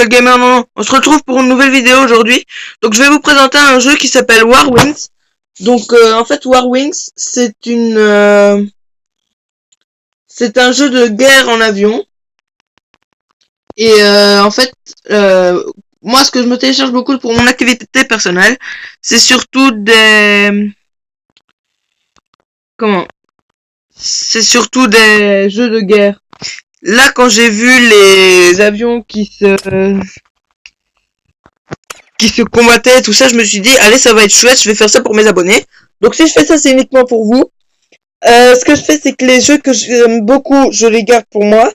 Skull Gamer, non, on se retrouve pour une nouvelle vidéo aujourd'hui. Donc je vais vous présenter un jeu qui s'appelle War Wings. Donc en fait War Wings, c'est un jeu de guerre en avion. Et en fait, moi ce que je me télécharge beaucoup pour mon activité personnelle, c'est surtout c'est surtout des jeux de guerre. Là, quand j'ai vu les avions qui se combattaient, tout ça, je me suis dit, allez, ça va être chouette, je vais faire ça pour mes abonnés. Donc si je fais ça, c'est uniquement pour vous. Ce que je fais, c'est que les jeux que j'aime beaucoup, je les garde pour moi.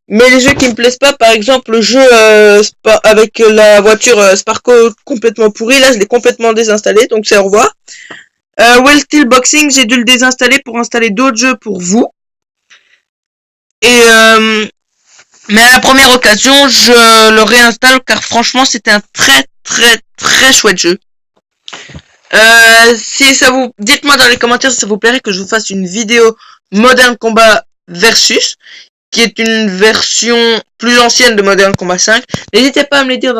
Mais les jeux qui me plaisent pas, par exemple, le jeu avec la voiture Sparko complètement pourrie, là, je l'ai complètement désinstallé, donc c'est au revoir. Well Steel Boxing, j'ai dû le désinstaller pour installer d'autres jeux pour vous. Et mais à la première occasion, je le réinstalle car franchement, c'était un très chouette jeu. Si ça vous, dites-moi dans les commentaires si ça vous plairait que je vous fasse une vidéo Modern Combat Versus, qui est une version plus ancienne de Modern Combat 5. N'hésitez pas à me les dire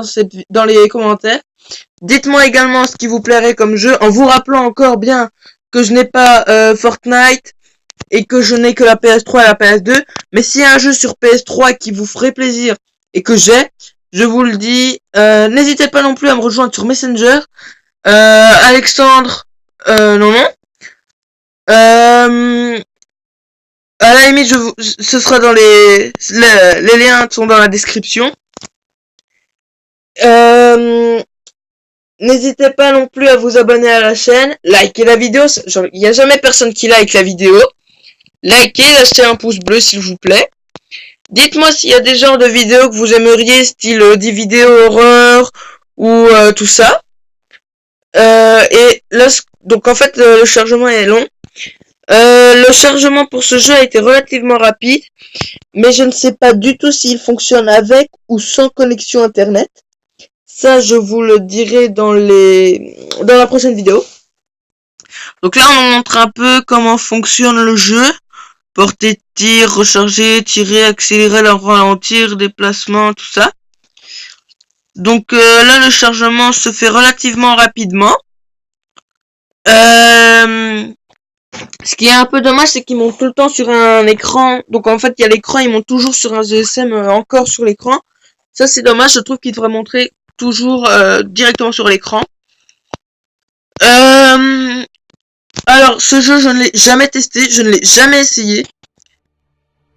dans les commentaires. Dites-moi également ce qui vous plairait comme jeu, en vous rappelant encore bien que je n'ai pas Fortnite et que je n'ai que la PS3 et la PS2. Mais s'il y a un jeu sur PS3 qui vous ferait plaisir et que j'ai, je vous le dis, n'hésitez pas non plus à me rejoindre sur Messenger. Alexandre, à la limite, ce sera dans les liens sont dans la description. N'hésitez pas non plus à vous abonner à la chaîne, liker la vidéo, il n'y a jamais personne qui like la vidéo. Likez, lâchez un pouce bleu s'il vous plaît. Dites-moi s'il y a des genres de vidéos que vous aimeriez, style 10 vidéos horreur ou tout ça. Et là, donc en fait le chargement est long. Le chargement pour ce jeu a été relativement rapide, mais je ne sais pas du tout s'il fonctionne avec ou sans connexion internet. Ça, je vous le dirai dans la prochaine vidéo. Donc là, on montre un peu comment fonctionne le jeu. Porter, tir, recharger, tirer, accélérer, ralentir, déplacement, tout ça. Donc là, le chargement se fait relativement rapidement. Ce qui est un peu dommage, c'est qu'il monte tout le temps sur un écran. Donc en fait, il y a l'écran, il monte toujours sur un GSM encore sur l'écran. Ça, c'est dommage, je trouve qu'il devrait montrer toujours directement sur l'écran. Alors, ce jeu, je ne l'ai jamais testé, je ne l'ai jamais essayé.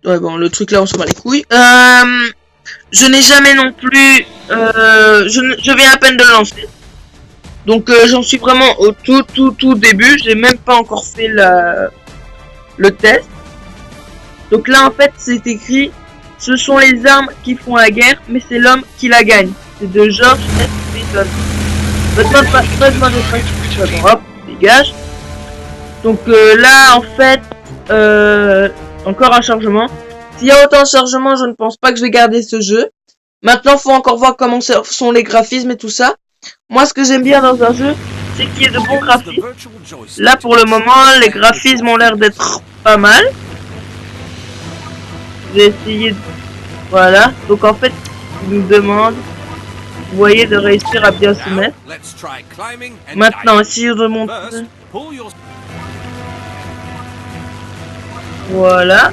Ouais, bon, le truc là, on s'en bat les couilles. Je n'ai jamais non plus... je viens à peine de le lancer. Donc j'en suis vraiment au tout début. J'ai même pas encore fait le test. Donc là en fait c'est écrit: ce sont les armes qui font la guerre, mais c'est l'homme qui la gagne. C'est de George S. Beaton. Hop, dégage. Donc là en fait encore un chargement. S'il y a autant de chargement, je ne pense pas que je vais garder ce jeu. Maintenant faut encore voir comment sont les graphismes et tout ça. Moi, ce que j'aime bien dans un jeu, c'est qu'il y ait de bons graphismes. Là, pour le moment, les graphismes ont l'air d'être pas mal. Je vais essayer de... Voilà. Donc, en fait, il nous demande, vous voyez, de réussir à bien se mettre. Maintenant, si je remonte... Voilà.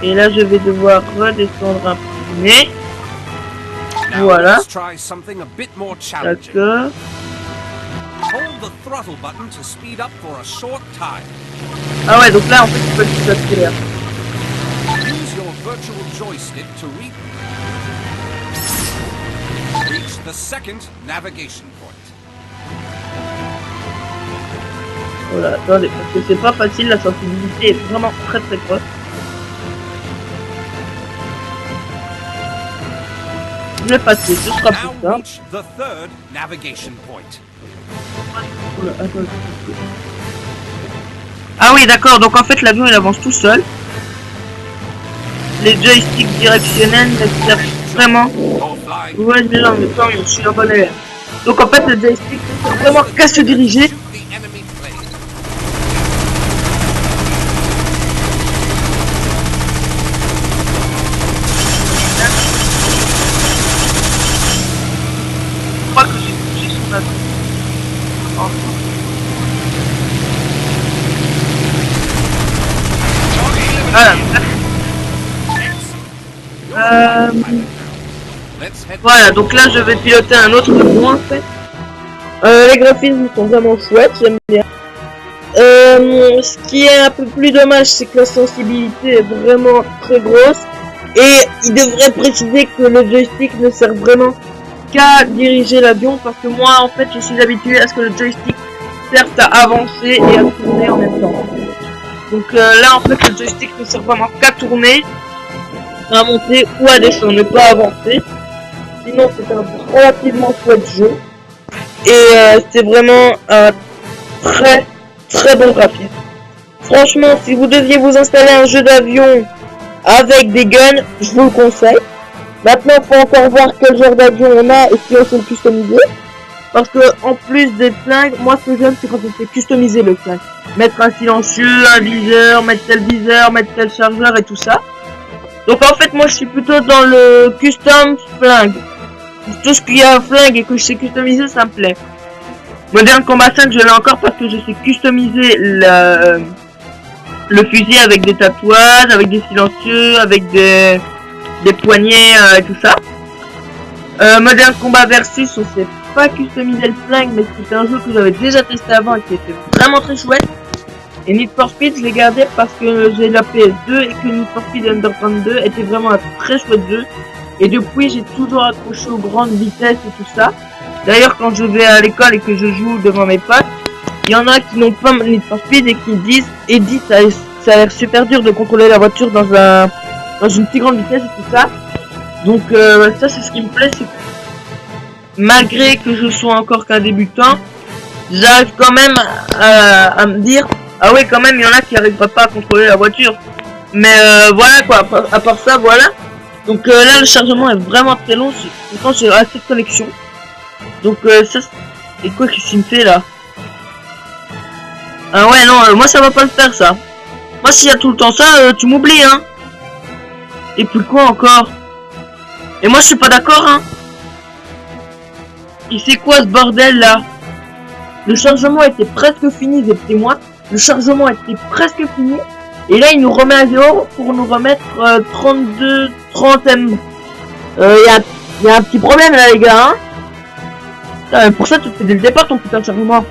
Et là, je vais devoir redescendre un peu. Mais... Voilà. D'accord. Ah ouais, donc là en fait tu peux le accélérer. Voilà, attendez, parce que c'est pas facile, la sensibilité est vraiment très proche. Je vais passer, ce sera plus simple. Ah oui, d'accord, donc en fait l'avion il avance tout seul. Les joysticks directionnels ne servent vraiment. Ouais, mais non, mais tant mieux, je suis en bonne élève. Donc en fait le joystick c'est vraiment qu'à se diriger. Voilà. Voilà, donc là je vais piloter un autre avion en fait. Les graphismes sont vraiment chouettes, j'aime bien. Ce qui est un peu plus dommage, c'est que la sensibilité est vraiment très grosse. Et il devrait préciser que le joystick ne sert vraiment qu'à diriger l'avion, parce que moi en fait je suis habitué à ce que le joystick serve à avancer et à tourner en même temps. Donc là en fait le joystick ne sert vraiment qu'à tourner, à monter ou à descendre, ne pas avancer. Sinon c'est un relativement chouette jeu. Et c'est vraiment un très bon graphisme. Franchement, si vous deviez vous installer un jeu d'avion avec des guns, je vous le conseille. Maintenant, il faut encore voir quel genre d'avion on a et si on sait le customiser. Parce que en plus des flingues, moi ce que j'aime c'est quand on fait customiser le flingue. Mettre un silencieux, un viseur, mettre tel chargeur et tout ça. Donc en fait moi je suis plutôt dans le custom flingue. Tout ce qu'il y a un flingue et que je sais customiser, ça me plaît. Modern Combat 5 je l'ai encore parce que je sais customiser le fusil avec des tatouages, avec des silencieux, avec des poignets et tout ça. Modern Combat Versus, on sait pas customiser le flingue, mais c'était un jeu que j'avais déjà testé avant et qui était vraiment très chouette. Et Need for Speed, je l'ai gardé parce que j'ai la PS2 et que Need for Speed Underground 2 était vraiment un très chouette jeu. Et depuis, j'ai toujours accroché aux grandes vitesses et tout ça. D'ailleurs, quand je vais à l'école et que je joue devant mes potes, il y en a qui n'ont pas Need for Speed et qui disent ça a l'air super dur de contrôler la voiture dans une si grande vitesse et tout ça. Donc ça c'est ce qui me plaît, c'est que malgré que je sois encore qu'un débutant, j'arrive quand même à me dire ah ouais quand même il y en a qui n'arriveraient pas à contrôler la voiture. Mais voilà quoi, à part ça voilà. Donc là le chargement est vraiment très long, pourtant j'ai assez de connexion. Donc ça c'est quoi qui me fait là? Ah ouais non, moi ça va pas le faire ça. Moi s'il y a tout le temps ça, tu m'oublies hein. Et puis quoi encore? Et moi je suis pas d'accord hein. Et c'est quoi ce bordel là? Le chargement était presque fini, des mois. Le chargement était presque fini. Et là il nous remet à 0 pour nous remettre 30 M. Y a un petit problème là les gars hein. Putain, pour ça tu te fais dès le départ ton putain de chargement.